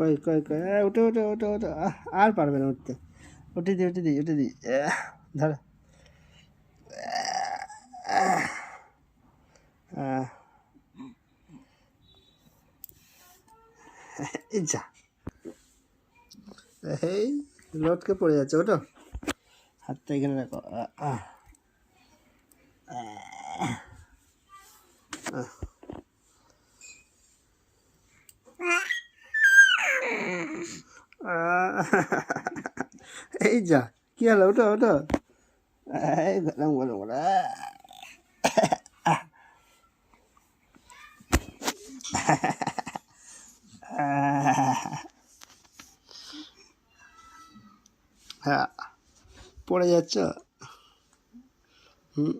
কই কই কই উঠে উঠে উঠে উঠে আর পারবে না উঠতে। উঠে দিই উঠে দিই উঠে দিই ধরো। এই যা, এই লটকে পড়ে যাচ্ছে। ওটো হাতটা এখানে রাখো। এই যা, কি হলো? ওটো ওটো, এই গরম গরম গরম। হ্যাঁ, পড়ে যাচ্ছ। হুম।